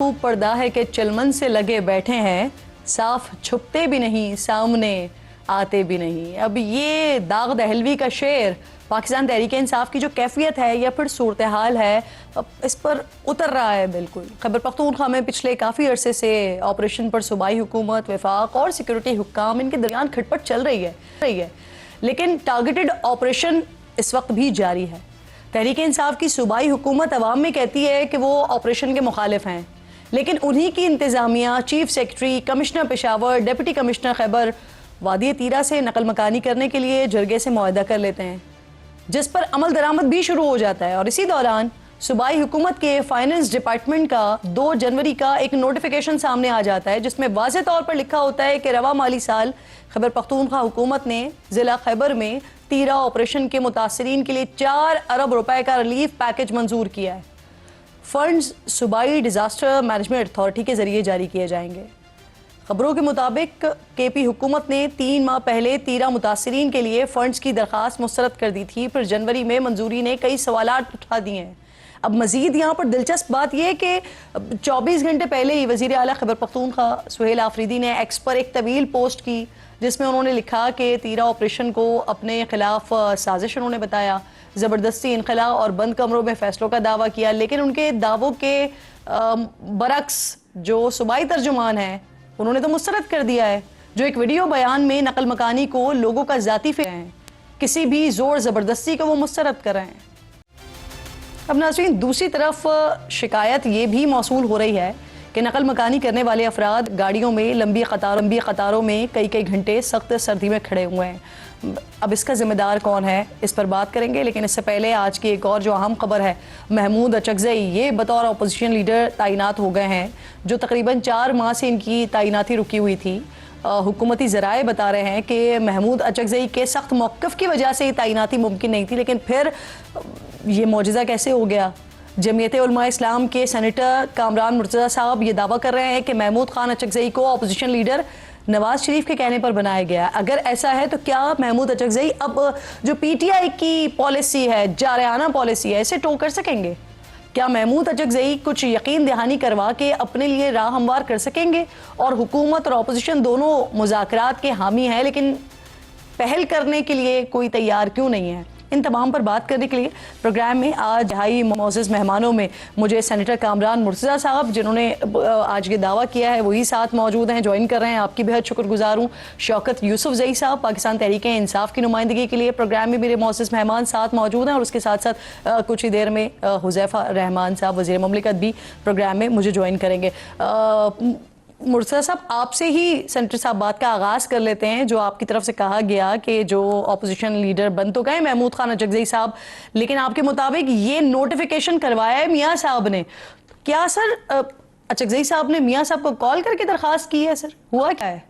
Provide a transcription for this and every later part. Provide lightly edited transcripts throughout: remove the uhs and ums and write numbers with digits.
خوب پردہ ہے کہ چلمن سے لگے بیٹھے ہیں، صاف چھپتے بھی نہیں، سامنے آتے بھی نہیں۔ اب یہ داغ دہلوی کا شعر پاکستان تحریک انصاف کی جو کیفیت ہے یا پھر صورتحال ہے اس پر اتر رہا ہے بالکل۔ خیبر پختونخوا میں پچھلے کافی عرصے سے آپریشن پر صوبائی حکومت، وفاق اور سیکورٹی حکام ان کے درمیان کھٹ پٹ چل رہی ہے، لیکن ٹارگیٹڈ آپریشن اس وقت بھی جاری ہے۔ تحریک انصاف کی صوبائی حکومت عوام میں کہتی ہے کہ وہ آپریشن کے مخالف ہیں، لیکن انہی کی انتظامیہ، chief secretary, commissioner Peshawar, deputy commissioner Khyber وادی تیرہ سے نقل مکانی کرنے کے لیے جرگے سے معاہدہ کر لیتے ہیں، جس پر عمل درآمد بھی شروع ہو جاتا ہے۔ اور اسی دوران صوبائی حکومت کے فائنانس ڈپارٹمنٹ کا 2 جنوری کا ایک نوٹیفیکیشن سامنے آ جاتا ہے، جس میں واضح طور پر لکھا ہوتا ہے کہ رواں مالی سال خیبر پختونخوا حکومت نے ضلع خیبر میں تیرہ آپریشن کے متاثرین کے لیے 4 ارب روپے کا ریلیف پیکج منظور کیا ہے۔ فنڈز صوبائی ڈیزاسٹر مینجمنٹ اتھارٹی کے ذریعے جاری کیے جائیں گے۔ خبروں کے مطابق کے پی حکومت نے 3 ماہ پہلے تیرہ متاثرین کے لیے فنڈز کی درخواست مسترد کر دی تھی، پھر جنوری میں منظوری نے کئی سوالات اٹھا دیے ہیں۔ اب مزید یہاں پر دلچسپ بات یہ کہ 24 گھنٹے پہلے ہی وزیر اعلیٰ خیبر پختونخوا سہیل آفریدی نے ایکس پر ایک طویل پوسٹ کی، جس میں انہوں نے لکھا کہ تیرہ آپریشن کو اپنے خلاف سازش انہوں نے بتایا، زبردستی انخلا اور بند کمروں میں فیصلوں کا دعویٰ کیا، لیکن ان کے دعووں کے برعکس جو صوبائی ترجمان ہیں انہوں نے تو مسترد کر دیا ہے، جو ایک ویڈیو بیان میں نقل مکانی کو لوگوں کا ذاتی فکر ہے، کسی بھی زور زبردستی کو وہ مسترد کر رہے ہیں۔ اب ناظرین، دوسری طرف شکایت یہ بھی موصول ہو رہی ہے کہ نقل مکانی کرنے والے افراد گاڑیوں میں لمبی قطاروں میں کئی گھنٹے سخت سردی میں کھڑے ہوئے ہیں۔ اب اس کا ذمہ دار کون ہے، اس پر بات کریں گے، لیکن اس سے پہلے آج کی ایک اور جو اہم خبر ہے، محمود اچکزئی یہ بطور اپوزیشن لیڈر تعینات ہو گئے ہیں، جو تقریباً 4 ماہ سے ان کی تعیناتی رکی ہوئی تھی۔ حکومتی ذرائع بتا رہے ہیں کہ محمود اچکزئی کے سخت موقف کی وجہ سے یہ تعیناتی ممکن نہیں تھی، لیکن پھر یہ معجزہ کیسے ہو گیا؟ جمعیت علماء اسلام کے سینیٹر کامران مرتضیٰ صاحب یہ دعویٰ کر رہے ہیں کہ محمود خان اچکزئی کو اپوزیشن لیڈر نواز شریف کے کہنے پر بنایا گیا۔ اگر ایسا ہے تو کیا محمود اچکزئی اب جو پی ٹی آئی کی پالیسی ہے، جارحانہ پالیسی ہے، اسے ٹو کر سکیں گے؟ کیا محمود اچکزئی کچھ یقین دہانی کروا کے اپنے لیے راہ ہموار کر سکیں گے؟ اور حکومت اور اپوزیشن دونوں مذاکرات کے حامی ہیں، لیکن پہل کرنے کے لیے کوئی تیار کیوں نہیں ہے؟ ان تمام پر بات کرنے کے لیے پروگرام میں آج ہائی معزز مہمانوں میں مجھے سینیٹر کامران مرتضیٰ صاحب، جنہوں نے آج یہ دعویٰ کیا ہے، وہی ساتھ موجود ہیں، جوائن کر رہے ہیں۔ آپ کی بہت شکر گزار ہوں۔ شوکت یوسف زئی صاحب پاکستان تحریک انصاف کی نمائندگی کے لیے پروگرام میں میرے معزز مہمان ساتھ موجود ہیں، اور اس کے ساتھ ساتھ کچھ ہی دیر میں حذیفہ رحمان صاحب وزیر مملکت بھی پروگرام میں مجھے جوائن کریں گے۔ مرتضیٰ صاحب، آپ سے ہی سینیٹر صاحب بات کا آغاز کر لیتے ہیں۔ جو آپ کی طرف سے کہا گیا کہ جو اپوزیشن لیڈر بن تو گئے محمود خان اچکزئی صاحب، لیکن آپ کے مطابق یہ نوٹیفیکیشن کروایا ہے میاں صاحب نے، کیا سر اچکزئی صاحب نے میاں صاحب کو کال کر کے درخواست کی ہے؟ سر ہوا کیا ہے؟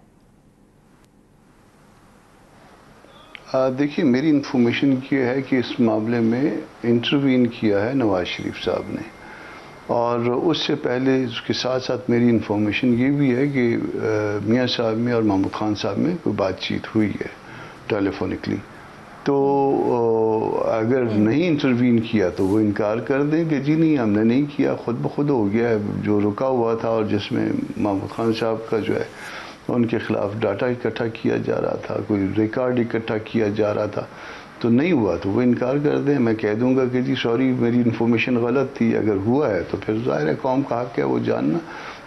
دیکھیے، میری انفارمیشن یہ ہے کہ اس معاملے میں انٹروین کیا ہے نواز شریف صاحب نے، اور اس سے پہلے اس کے ساتھ ساتھ میری انفارمیشن یہ بھی ہے کہ میاں صاحب میں اور محمود خان صاحب میں کوئی بات چیت ہوئی ہے ٹیلی فونکلی۔ تو اگر نہیں انٹروین کیا تو وہ انکار کر دیں کہ جی نہیں، ہم نے نہیں کیا، خود بخود ہو گیا ہے۔ جو رکا ہوا تھا اور جس میں محمود خان صاحب کا جو ہے ان کے خلاف ڈاٹا اکٹھا کیا جا رہا تھا، کوئی ریکارڈ اکٹھا کیا جا رہا تھا، تو نہیں ہوا تو وہ انکار کر دیں۔ میں کہہ دوں گا کہ جی سوری، میری انفارمیشن غلط تھی، اگر ہوا ہے تو پھر ظاہر ہے قوم کا حق ہے وہ جاننا،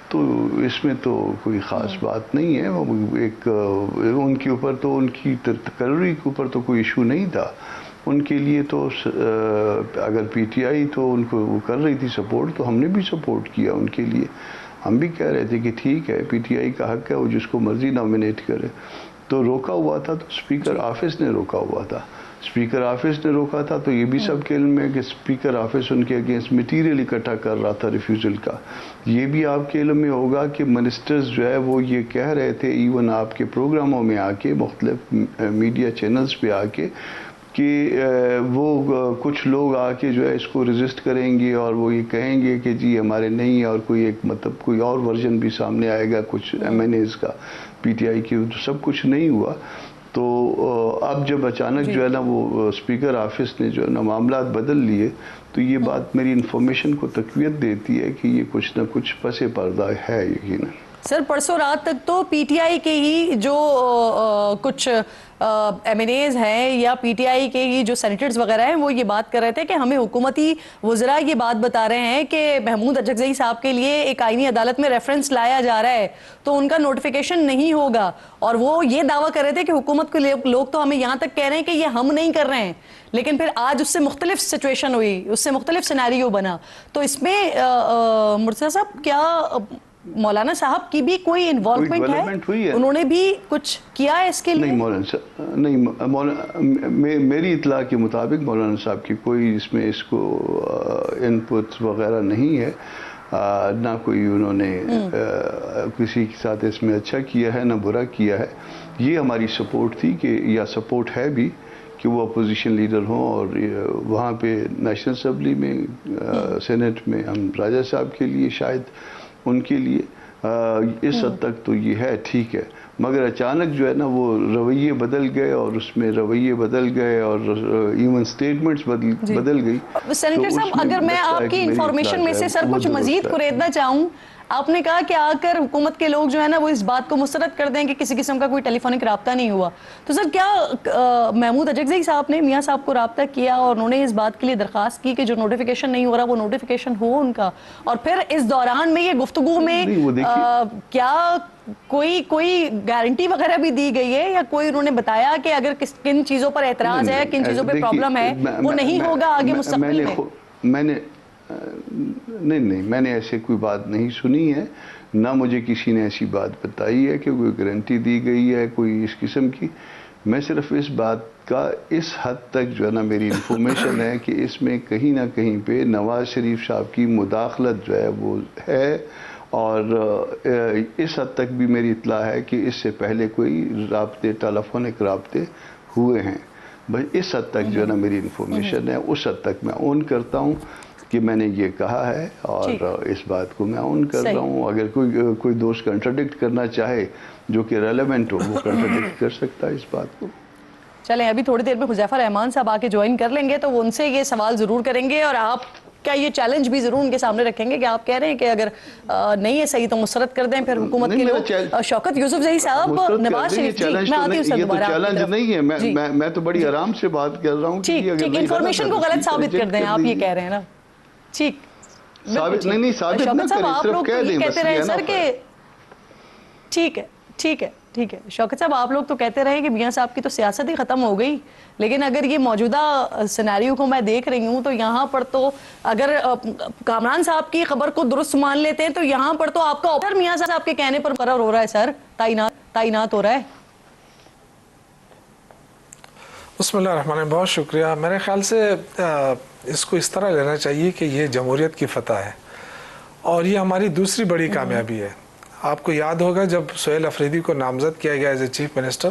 تو اس میں تو کوئی خاص بات نہیں ہے۔ وہ ایک ان کے اوپر تو، ان کی تقرری کے اوپر تو کوئی ایشو نہیں تھا، ان کے لیے تو اگر پی ٹی آئی تو ان کو وہ کر رہی تھی سپورٹ، تو ہم نے بھی سپورٹ کیا ان کے لیے۔ ہم بھی کہہ رہے تھے کہ ٹھیک ہے، پی ٹی آئی کا حق ہے، وہ جس کو مرضی نامنیٹ کرے۔ تو روکا ہوا تھا تو اسپیکر آفس نے روکا ہوا تھا، اسپیکر آفس نے روکا تھا، تو یہ بھی سب کے علم ہے کہ اسپیکر آفس ان کے اگینسٹ مٹیریل اکٹھا کر رہا تھا ریفیوزل کا۔ یہ بھی آپ کے علم میں ہوگا کہ منسٹرز جو ہے وہ یہ کہہ رہے تھے، ایون آپ کے پروگراموں میں آ کے، مختلف میڈیا چینلز پہ آ کے، کہ وہ کچھ لوگ آ کے جو ہے اس کو ریزسٹ کریں گے اور وہ یہ کہیں گے کہ جی ہمارے نہیں ہے، اور کوئی ایک مطلب کوئی اور ورژن بھی سامنے آئے گا کچھ ایم این ایز کا پی ٹی آئی کی۔ تو سب کچھ نہیں ہوا۔ تو اب جب اچانک جو ہے نا وہ اسپیکر آفس نے جو ہے نا معاملات بدل لیے تو یہ بات میری انفارمیشن کو تقویت دیتی ہے کہ یہ کچھ نہ کچھ پس پردہ ہے یقیناً. سر پرسوں رات تک تو پی ٹی آئی کے ہی جو کچھ ایم این ایز ہیں یا پی ٹی آئی کے ہی جو سینیٹرز وغیرہ ہیں وہ یہ بات کر رہے تھے کہ ہمیں حکومتی وزراء یہ بات بتا رہے ہیں کہ محمود اجگزئی صاحب کے لیے ایک آئینی عدالت میں ریفرنس لایا جا رہا ہے تو ان کا نوٹیفیکیشن نہیں ہوگا, اور وہ یہ دعویٰ کر رہے تھے کہ حکومت کے لوگ تو ہمیں یہاں تک کہہ رہے ہیں کہ یہ ہم نہیں کر رہے ہیں, لیکن پھر آج اس سے مختلف سچویشن ہوئی, اس سے مختلف سیناریو بنا. تو اس میں مرتضیٰ صاحب کیا مولانا صاحب کی بھی کوئی انوالومنٹ ہے؟ انہوں نے بھی کچھ کیا ہے اس کے لیے؟ نہیں, میری اطلاع کے مطابق مولانا صاحب کی کوئی اس کو ان پٹ وغیرہ نہیں ہے, نہ کوئی انہوں نے کسی کے ساتھ اس میں اچھا کیا ہے نہ برا کیا ہے. یہ ہماری سپورٹ تھی کہ یا سپورٹ ہے بھی کہ وہ اپوزیشن لیڈر ہوں, اور وہاں پہ نیشنل اسمبلی میں سینٹ میں ہم راجہ صاحب کے لیے شاید ان کے لیے اس حد تک تو یہ ہے ٹھیک ہے, مگر اچانک جو ہے نا وہ رویے بدل گئے, اور اس میں رویے بدل گئے اور ایون سٹیٹمنٹس بدل گئی. سینیٹر صاحب اگر میں آپ کی انفارمیشن میں سے سر کچھ مزید قریدنا چاہوں, آپ نے کہا کہ آ کر حکومت کے لوگ جو ہے نا وہ اس بات کو مسترد کر دیں کہ کسی قسم کا کوئی ٹیلی فونک رابطہ نہیں ہوا, تو سر کیا محمود اجگزئی صاحب نے میاں صاحب کو رابطہ کیا اور انہوں نے اس بات کے لیے درخواست کی کہ جو نوٹیفیکیشن نہیں ہو رہا وہ نوٹیفیکیشن ہو ان کا, اور پھر اس دوران میں یہ گفتگو میں کیا کوئی گارنٹی وغیرہ بھی دی گئی ہے, یا کوئی انہوں نے بتایا کہ اگر کن چیزوں پر اعتراض ہے, کن چیزوں پہ پرابلم ہے, وہ نہیں ہوگا آگے مستقبل میں؟ نہیں, میں نے ایسے کوئی بات نہیں سنی ہے, نہ مجھے کسی نے ایسی بات بتائی ہے کہ کوئی گارنٹی دی گئی ہے کوئی اس قسم کی. میں صرف اس بات کا اس حد تک جو ہے نا میری انفارمیشن ہے کہ اس میں کہیں نہ کہیں پہ نواز شریف صاحب کی مداخلت جو ہے وہ ہے, اور اس حد تک بھی میری اطلاع ہے کہ اس سے پہلے کوئی رابطے ٹیلیفونک رابطے ہوئے ہیں. بس اس حد تک جو ہے نا میری انفارمیشن ہے, اس حد تک میں اون کرتا ہوں کہ میں نے یہ کہا ہے, اور اس بات کو میں اون کر رہا ہوں. اگر کوئی دوست کنٹراڈکٹ کرنا چاہے جو کہ ریلیونٹ ہو وہ کنٹراڈکٹ کر سکتا ہے اس بات کو. چلیں ابھی تھوڑی دیر میں حذیفہ رحمان صاحب آ کے جوائن کر لیں گے تو وہ ان سے یہ سوال ضرور کریں گے, اور آپ کا یہ چیلنج بھی ضرور ان کے سامنے رکھیں گے کہ آپ کہہ رہے ہیں کہ اگر نہیں ہے صحیح تو مسترد کر دیں پھر حکومت کے لوگ. شوکت یوسفزئی صاحب, نواز شریف, میں آتی ہوں سر دوبارہ. یہ تو چیلنج نہیں ہے, میں تو بڑی آرام سے بات کر رہا ہوں. ٹھیک, انفارمیشن کو غلط ثابت کر دیں, آپ یہ کہہ رہے ہیں نا. ٹھیک, نہیں ثابت نہ کریں, صرف کہہ دیں بس یہ نا. ٹھیک ہے, ٹھیک ہے, ٹھیک ہے. شوکت صاحب آپ لوگ تو کہتے رہے کہ میاں صاحب کی تو سیاست ہی ختم ہو گئی, لیکن اگر یہ موجودہ سیناریو کو میں دیکھ رہی ہوں تو یہاں پر تو اگر کامران صاحب کی خبر کو درست مان لیتے ہیں تو یہاں پر تو آپ کا آفر میاں صاحب کے کہنے پر مقرر ہو رہا ہے سر, تعینات ہو رہا ہے. بسم اللہ الرحمن الرحیم, بہت شکریہ. میرے خیال سے اس کو اس طرح لینا چاہیے کہ یہ جمہوریت کی فتح ہے, اور یہ ہماری دوسری بڑی کامیابی ہے. آپ کو یاد ہوگا جب سہیل افریدی کو نامزد کیا گیا ایز اے چیف منسٹر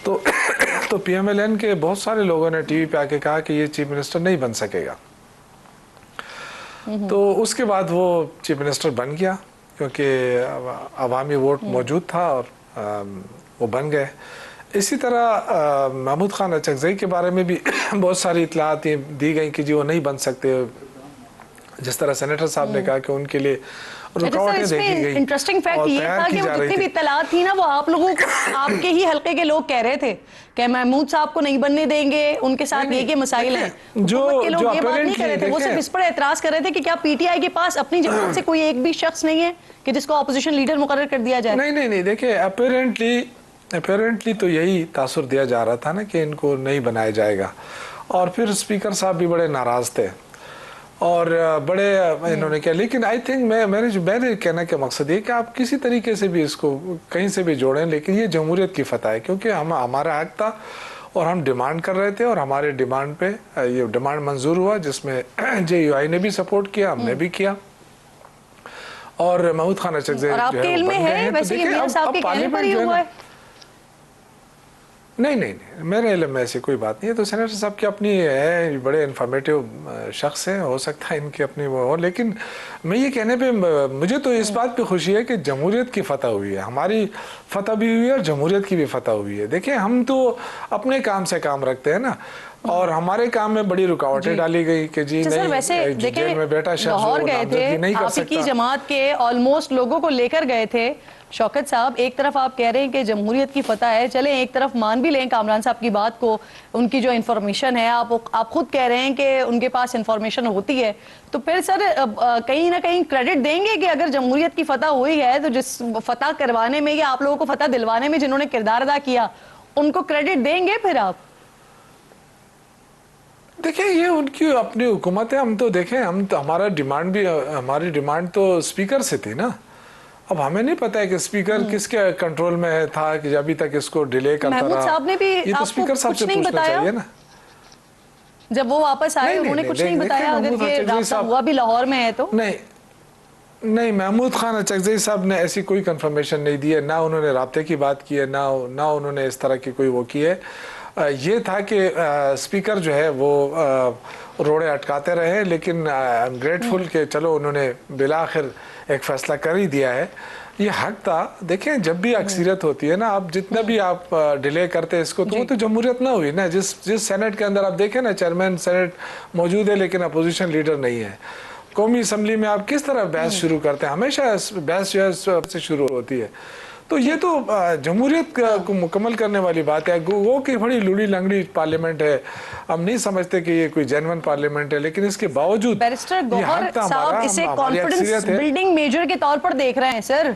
تو پی ایم ایل این کے بہت سارے لوگوں نے ٹی وی پہ آ کے کہا کہ یہ چیف منسٹر نہیں بن سکے گا. تو اس کے بعد وہ چیف منسٹر بن گیا کیونکہ عوامی ووٹ موجود تھا اور وہ بن گئے. اسی طرح محمود خان اچکزئی کے بارے میں بھی بہت ساری اطلاعات دی گئیں کہ جی وہ نہیں بن سکتے, جس طرح سینیٹر صاحب نے کہا کہ ان کے لیے رکاوٹیں دیکھی گئی. انٹرسٹنگ فیکٹ یہ تھا کہ وہ جتنی بھی اطلاعات تھی نا وہ آپ لوگوں کو, آپ کے ہی حلقے کے لوگ کہہ رہے تھے کہ محمود صاحب کو نہیں بننے دیں گے, ان کے ساتھ یہ مسائل ہیں. حکومت کے لوگ یہ بات نہیں کر رہے تھے, وہ صرف اس پر اعتراض کر رہے تھے کہ کیا پی ٹی آئی کے پاس اپنی جماعت سے کوئی ایک بھی شخص نہیں ہے کہ جس کو اپوزیشن لیڈر مقرر کر دیا جائے. نہیں, دیکھیں اپیرنٹلی تو یہی تاثر دیا جا رہا تھا نا کہ ان کو نہیں بنایا جائے گا, اور پھر اسپیکر صاحب بھی بڑے ناراض تھے اور بڑے انہوں نے کیا. لیکن آئی تھنک میرے کہنے کا مقصد یہ کہ آپ کسی طریقے سے بھی اس کو کہیں سے بھی جوڑیں, لیکن یہ جمہوریت کی فتح ہے کیونکہ ہمارا حق تھا اور ہم ڈیمانڈ کر رہے تھے, اور ہمارے ڈیمانڈ پہ یہ ڈیمانڈ منظور ہوا, جس میں جے یو آئی نے بھی سپورٹ کیا, ہم نے بھی کیا, اور محمود خان اچکزئی اور آپ کے علم میں ہے ویسے یہ میاں صاحب کے کہنے پر ہی ہوا ہے. نہیں میرے علم میں ایسی کوئی بات نہیں ہے. تو سینیٹر صاحب کی اپنی ہے, بڑے انفارمیٹیو شخص ہیں, ہو سکتا ہے ان کی اپنی وہ ہو, لیکن میں یہ کہنے پہ مجھے تو اس بات پہ خوشی ہے کہ جمہوریت کی فتح ہوئی ہے, ہماری فتح بھی ہوئی ہے اور جمہوریت کی بھی فتح ہوئی ہے. دیکھیں ہم تو اپنے کام سے کام رکھتے ہیں نا, اور ہمارے کام میں بڑی رکاوٹیں ڈالی گئی کہ جی نہیں جیل میں بیٹھا شخص لاہور گئے تھے آپ کی جماعت کے آلموسٹ لوگوں کو لے کر گئے تھے. شوکت صاحب ایک طرف آپ کہہ رہے ہیں کہ جمہوریت کی فتح ہے, چلیں ایک طرف مان بھی لیں کامران صاحب کی بات کو, ان کی جو انفارمیشن ہے آپ خود کہہ رہے ہیں کہ ان کے پاس انفارمیشن ہوتی ہے, تو پھر سر کہیں نہ کہیں کریڈٹ دیں گے کہ اگر جمہوریت کی فتح ہوئی ہے تو جس فتح کروانے میں یا آپ لوگوں کو فتح دلوانے میں جنہوں نے کردار ادا کیا ان کو کریڈٹ دیں گے پھر آپ؟ دیکھیں یہ ان کی اپنی حکومت ہے, ہم تو دیکھیں ہم تو ہماری ڈیمانڈ تو اسپیکر سے تھی نا. اب ہمیں نہیں پتا ہے کہ اسپیکر کس کے کنٹرول میں تھا کہ ابھی تک اس کو ڈیلے کرتا رہا. محمود صاحب نے بھی یہ تو اسپیکر صاحب سے پوچھنا چاہیے نا. جب وہ واپس آئے انہوں نے کچھ نہیں بتایا اگر یہ رابطہ ہوا بھی لاہور میں ہے تو؟ نہیں محمود خان اچکزئی صاحب نے ایسی کوئی کنفرمیشن نہیں دی ہے, نہ انہوں نے رابطے کی بات کی ہے, نہ انہوں نے اس طرح کی کوئی وہ کی ہے. یہ تھا کہ اسپیکر جو ہے وہ روڑے اٹکاتے رہے, لیکن آئی ایم گریٹفل کہ چلو انہوں نے بالآخر ایک فیصلہ کر ہی دیا ہے. یہ حق تھا. دیکھیں جب بھی اکثریت ہوتی ہے نا, آپ جتنا بھی آپ ڈیلے کرتے اس کو تو وہ تو جمہوریت نہ ہوئی نا. جس سینٹ کے اندر آپ دیکھیں نا, چیئرمین سینٹ موجود ہے لیکن اپوزیشن لیڈر نہیں ہے. قومی اسمبلی میں آپ کس طرح بحث شروع کرتے ہیں, ہمیشہ بحث جو ہے سے شروع ہوتی ہے. تو یہ تو جمہوریت کو مکمل کرنے والی بات ہے. وہ کہ بڑی لوڑی لنگڑی پارلیمنٹ ہے, ہم نہیں سمجھتے کہ یہ کوئی جینون پارلیمنٹ ہے, لیکن اس کے باوجود بیرسٹر گوہر صاحب اسے کانفیڈنس بلڈنگ میجر کے طور پر دیکھ رہے ہیں سر.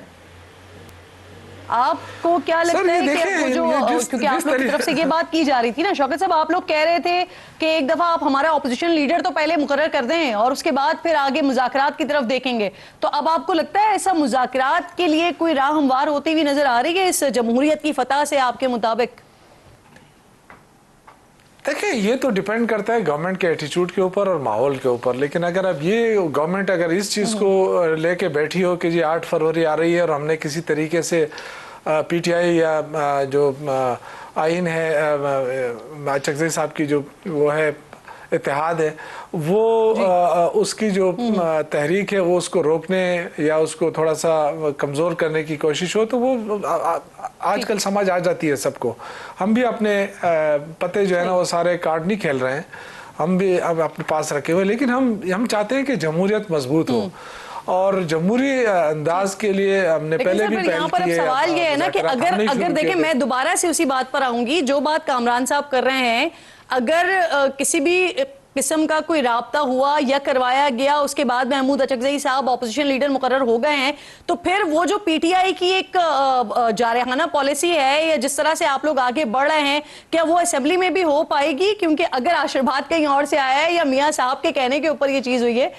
آپ کو کیا لگتا ہے کہ کیونکہ آپ لوگ کی طرف سے یہ بات کی جا رہی تھی نا شوکت صاحب, آپ لوگ کہہ رہے تھے کہ ایک دفعہ آپ ہمارا اپوزیشن لیڈر تو پہلے مقرر کر دیں اور اس کے بعد پھر آگے مذاکرات کی طرف دیکھیں گے, تو اب آپ کو لگتا ہے ایسا مذاکرات کے لیے کوئی راہ ہموار ہوتی ہوئی نظر آ رہی ہے اس جمہوریت کی فتح سے آپ کے مطابق؟ دیکھیں یہ تو ڈیپینڈ کرتا ہے گورنمنٹ کے ایٹیچیوڈ کے اوپر اور ماحول کے اوپر, لیکن اگر اب یہ گورنمنٹ اگر اس چیز کو لے کے بیٹھی ہو کہ جی 8 فروری آ رہی ہے اور ہم نے کسی طریقے سے پی ٹی آئی یا جو آئین ہے اچکزئی صاحب کی جو وہ ہے اتحاد ہے, وہ اس کی جو تحریک ہے وہ اس کو روکنے یا اس کو تھوڑا سا کمزور کرنے کی کوشش ہو, تو وہ آج کل سمجھ آ جاتی ہے سب کو. ہم بھی اپنے پتے جو ہے نا وہ سارے کارڈ نہیں کھیل رہے ہیں, ہم بھی اب اپنے پاس رکھے ہوئے, لیکن ہم چاہتے ہیں کہ جمہوریت مضبوط ہو, اور جمہوری انداز کے لیے ہم نے پہلے بھی یہاں پر اب سوال یہ ہے نا کہ اگر دیکھیں میں دوبارہ سے اسی بات پر آؤں گی جو بات کامران صاحب کر رہے ہیں, اگر کسی بھی قسم کا کوئی رابطہ ہوا یا کروایا گیا اس کے بعد محمود اچکزئی صاحب اپوزیشن لیڈر مقرر ہو گئے ہیں, تو پھر وہ جو پی ٹی آئی کی ایک جارحانہ پالیسی ہے یا جس طرح سے آپ لوگ آگے بڑھ رہے ہیں, کیا وہ اسمبلی میں بھی ہو پائے گی؟ کیونکہ اگر آشرواد کہیں اور سے آیا ہے یا میاں صاحب کے کہنے کے اوپر یہ چیز ہوئی ہے